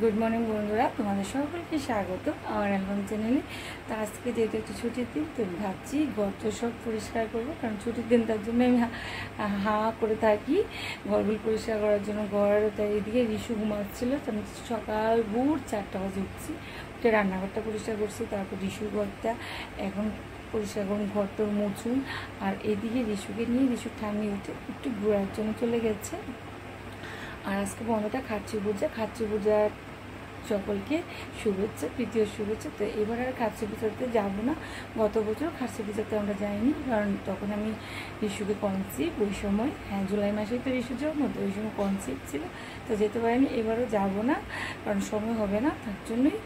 Good morning বন্ধুরা, তোমাদের সকলকে স্বাগত আমার অ্যালবাম চ্যানেলে। তো আজকে যেহেতু একটু ছুটির দিন, তো ভাবছি ঘরটা সব পরিষ্কার করবো, কারণ ছুটির দিন তার জন্য আমি হা করে থাকি ঘরগুলো পরিষ্কার করার জন্য। ঘর তাই এদিকে রিশু ঘুমাচ্ছিলো, তো আমি সকাল ভোর 4টা বাজে উঠছি, উঠে রান্নাঘরটা পরিষ্কার করছি, তারপর রিশুর ঘরটা এখন পরিষ্কার করুন, ঘরটা মুছুন। আর এদিকে রিশুকে নিয়ে রিশু ঠান্ডি উঠে একটু ঘোরার জন্য চলে গেছে। আর আজকে বন্ধটা খাচ্ছি পূজার সকলকে শুভেচ্ছা, তৃতীয় শুভেচ্ছা। তো এবার আর খাচ্ছি পূজাতে যাবো না। গত বছর খাচ্ছি পূজাতে আমরা যাইনি, কারণ তখন আমি রিশুকে কনসিভ, ওই সময় জুলাই মাসেই তো রিশু জন্ম, তো ওই সময় কনসিভ ছিল, তো যেতে পারিনি। এবারও যাব না, কারণ সময় হবে না, তার জন্যই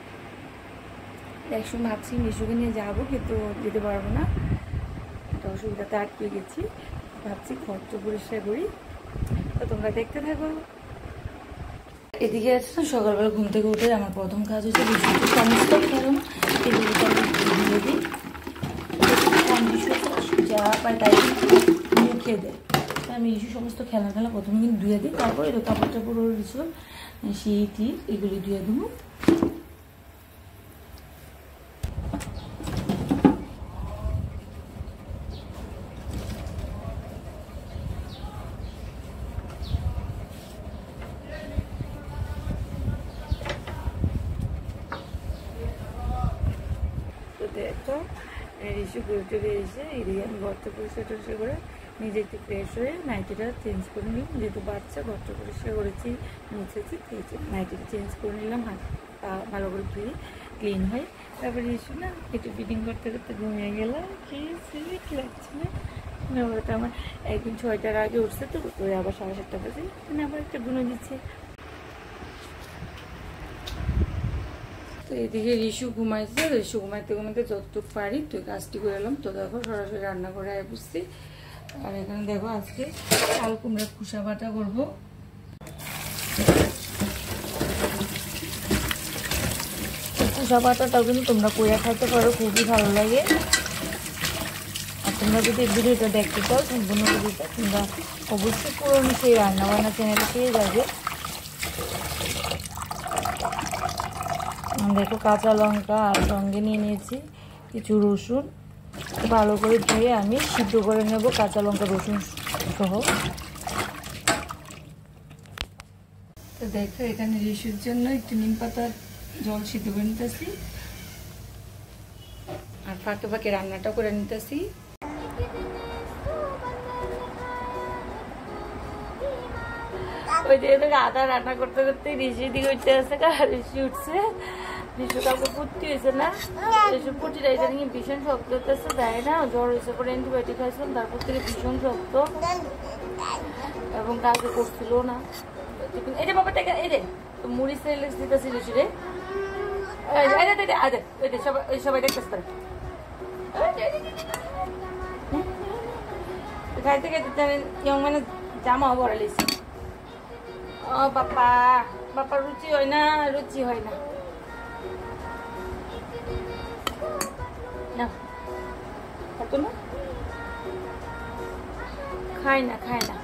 একসময় ভাবছি রিশুকে নিয়ে যাবো, কিন্তু যেতে পারবো না, একটা অসুবিধাতে আটকে গেছি। ভাবছি ঘরটা পরিষ্কার করি, তো তোমরা দেখতে থাকো। এদিকে আছে না, সকালবেলা ঘুম থেকে উঠে আমার প্রথম কাজ হচ্ছে রিশুকে সমস্ত খেলাম এগুলোকে আমি ধুয়ে দিই, যা পাই তাই মুখে দেয়। আমি রিশু সমস্ত খেলা প্রথমে কিন্তু ধুয়ে দিই, তারপরে কাপড় টাপড় রিশু শীত এগুলি ধুয়ে দেবো। দেখো রিশু ঘুরে এসে এদিকে আমি ঘরটা পরিষ্কার টরিষ্কার করে নিজে একটু ফ্রেশ হয়ে নাইটিটা চেঞ্জ করে নিলাম, যেহেতু বাচ্চা ঘরটা পরিষ্কার করেছি, মুছেছি, নাইটিটা চেঞ্জ করে নিলাম, হাত পা ভালো করে ধুয়ে ক্লিন হয়। তারপরে রিশু না একটু ফিটিং করতে করতে ঘুমিয়ে গেলাম, কি সুইট লাগছিল। ওটা আমার একদিন 6টার আগে উঠছে, তো আবার 7:30 বাজে মানে আবার একটা গুনে দিচ্ছে। তো এদিকে রিশু ঘুমাইছে, রিশু ঘুমাইতে যতটুকু পারি তুই কাজটি করে এলাম। তো দেখো সরাসরি রান্না করে বসছি। আর এখানে দেখো আজকে চাল কুমড়ার খোসা বাটা করবো। খোসা বাটাটাও কিন্তু তোমরা কইরা খাইতে পারো, খুবই ভালো লাগে। আর তোমরা যদি ভিডিওটা দেখতে চাও সম্পূর্ণ ভিডিওটা তোমরা অবশ্যই পুরনো সেই রান্নাবান্না চ্যানেলে পেয়ে যাবে। দেখো কাঁচা লঙ্কা আর সঙ্গে নিয়ে নিয়েছি কিছু রসুন, ভালো করে ধুয়ে আমি সিদ্ধ করে নেব কাঁচা লঙ্কা রসুন সহ। তো দেখো এখানে রিশুর জন্য একটু নিম পাতার জল সিদ্ধ করে নিতেছি, আর ফাঁকে ফাঁকে রান্নাটা করে নিতেছি। ওই যে আদা রান্না করতে করতে রিশি দিকে উঠতে আসছে, রিশি উঠছে, রিশু কাউকে পুটি হয়েছে না, রিশু পুটিটা এটা নিয়ে ভীষণ শক্ত হতেছে, দেয় না, জ্বর হয়েছে পরে অ্যান্টিবায়োটিক খাইছিলাম, তারপর থেকে ভীষণ শক্ত এবং কাউকে করছিল না। এই যে বাবাটা এই রে তো মুড়ি সেলেক্স দিতেছি রিশু রে, সবাই দেখতেছে খাইতে খাইতে মানে জামা ভরে লিছি। ও বাবা বাবা রুচি হয় না, রুচি হয় না, খায় না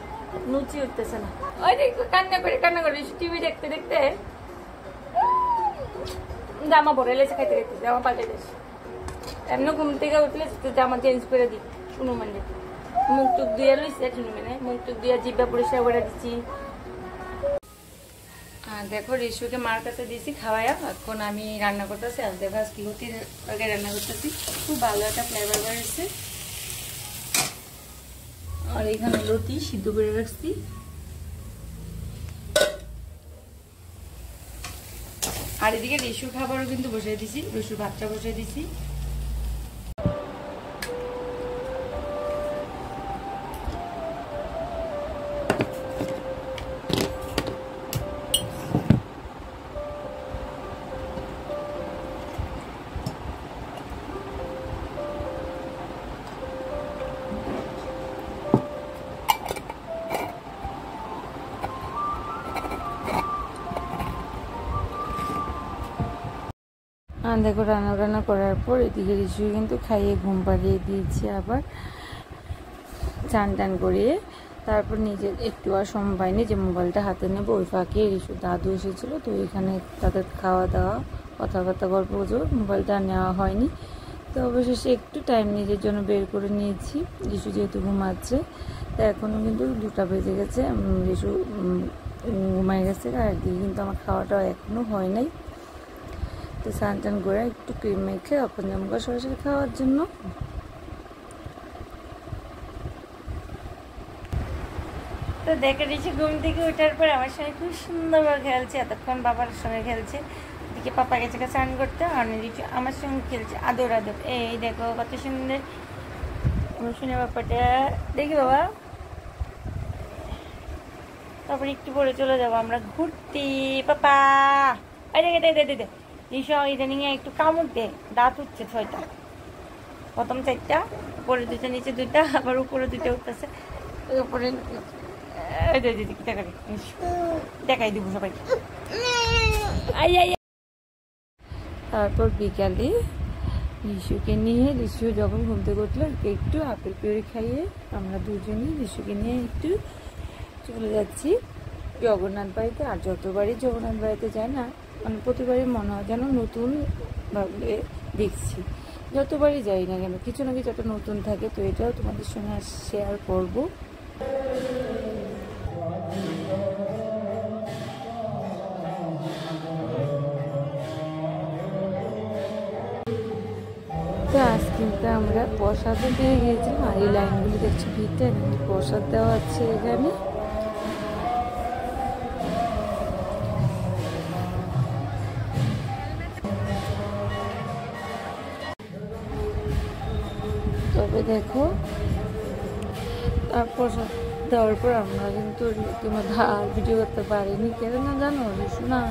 লুচি উঠতেছে না। ওই কান্না করে টিভি দেখতে দেখতে জামা ভরে লেছে, খাইতে খাইতে জামা পাল্টে দিয়েছে। এমনি ঘুম থেকে উঠলে জামা চেঞ্জ করে দিই শুনো, মানে মুখ টুক দিয়ে লইছে, মানে মুখ টুক দিয়ে জিভা পরিষ্কার করে দিচ্ছি। দেখো রিশুকে মার কাছে দিয়েছি খাওয়াইয়া, এখন আমি রান্না করতেছি। আর দেখো আজকে লতির আগে রান্না করতেছি, খুব ভালো একটা ফ্লেভার বেরোচ্ছে। আর এখানে লতি সিদ্ধ করে রাখছি। আর এদিকে রিশু খাবারও কিন্তু বসিয়ে দিছি, রিশুর ভাতটা বসিয়ে দিছি। দেখো রান্না করার পর এদিকে রিশু কিন্তু খাইয়ে ঘুম পাড়িয়ে দিয়েছি, আবার চান টান করিয়ে। তারপর নিজের একটু আর সময় পাইনি যে মোবাইলটা হাতে নেব, ওই ফাঁকে রিশু দাদু এসেছিলো, তো এখানে তাদের খাওয়া দাওয়া কথাবার্তা গল্প গুজব, মোবাইলটা নেওয়া হয়নি। তো অবশেষে একটু টাইম নিজের জন্য বের করে নিয়েছি, রিশু যেহেতু ঘুমাচ্ছে। তো এখনও কিন্তু 2টা বেজে গেছে, রিশু ঘুমায় গেছে, আর একদিকে কিন্তু আমার খাওয়াটা এখনও হয় নাই। তো স্নান টান করে একটু ক্রিম মেখে অপন জামুকা সরাসরি খাওয়ার জন্য। তো দেখে রিশু ঘুম থেকে ওঠার পর আমার সঙ্গে খুব সুন্দরভাবে খেলছে, এতক্ষণ বাবার সঙ্গে খেলছে, এদিকে পাপা গেছে স্নান করতে, আর রিশু আমার সঙ্গে খেলছে আদর আদর। এই দেখো কত সুন্দর আমার শুনে ব্যাপারটা, দেখি বাবা। তারপরে একটু পরে চলে যাবো আমরা ঘুরতে। পাপা এই দেখে দে দে দে রিশু ইদানিং একটু কামড় দে, দাঁত উঠছে 6টা, প্রথম 4টা, উপরে 2টা নিচে 2টা, আবার উপরে 2টা উঠতেছে, উপরে দেখাই দিব সবাইকে। তারপর বিকালে রিশুকে নিয়ে, রিশু যখন ঘুম থেকে উঠলো একটু আপেল পিউরি খাইয়ে আমরা দুজনেই রিশুকে নিয়ে একটু চলে যাচ্ছি জগন্নাথ বাড়িতে। আর যতবারই জগন্নাথ বাড়িতে যায় না, মানে প্রতিবারই মনে হয় যেন নতুন ভাবে দেখছি, যতবারই যাই না কেন কিছু না কিছু একটা নতুন থাকে। তো এটাও তোমাদের সঙ্গে শেয়ার করবো। তো আজ কিন্তু আমরা প্রসাদও পেয়ে গিয়েছিলাম, আর এই লাইনগুলি দেখছি ভিড়টা, প্রসাদ দেওয়া আছে এখানে। তবে দেখো প্রসাদ দেওয়ার পর আমরা কিন্তু রীতিমতো আর ভিডিও করতে পারিনি, কেন না জানো রিশু না,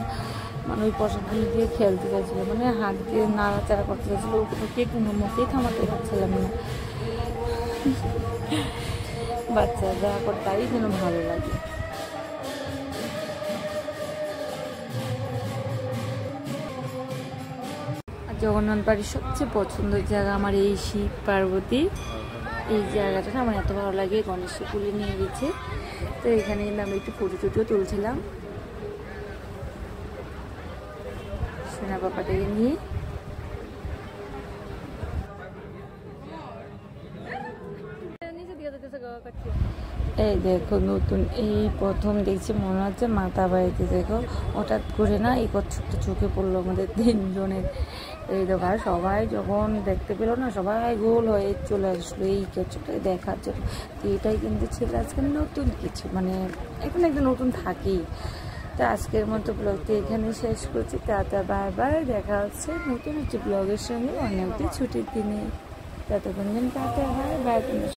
মানে ওই প্রসাদগুলি দিয়ে খেলতে চাইছিল, মানে হাত দিয়ে নাড়াচাড়া করতে চাইছিল, ওকে কোনো মতেই থামাতে পারছিলাম না। বাচ্চা যা করে তাই যেন ভালো লাগে। জগন্নাথ বাড়ির সবচেয়ে পছন্দের জায়গা আমার এই শিব পার্বতী, এই জায়গাটা না আমার এত ভালো লাগে। গণেশকে তুলে নিয়ে গেছে, তো এখানে কিন্তু আমি একটু ফটো টুটিও তুলছিলাম সোনা বাবাটাকে নিয়ে। এই দেখো নতুন এই প্রথম দেখছি, মনে হচ্ছে মাতা বাড়িতে। দেখো হঠাৎ করে না এই কচ্ছপটা চোখে পড়লো আমাদের 3জনের। এই দেখো আর সবাই যখন দেখতে পেলো না, সবাই গোল হয়ে চলে আসলো এই কচ্ছপটাকে দেখার জন্য। তো এটাই কিন্তু ছিল আজকে নতুন কিছু, মানে এখন একটা নতুন থাকেই। তো আজকের মতো ব্লগটি এখানে শেষ করছি, টাটা বাই বাই, দেখা হচ্ছে নতুন একটি ব্লগের সঙ্গে অন্য একটি ছুটির দিনে। ততক্ষণ টাটা বাই বাই।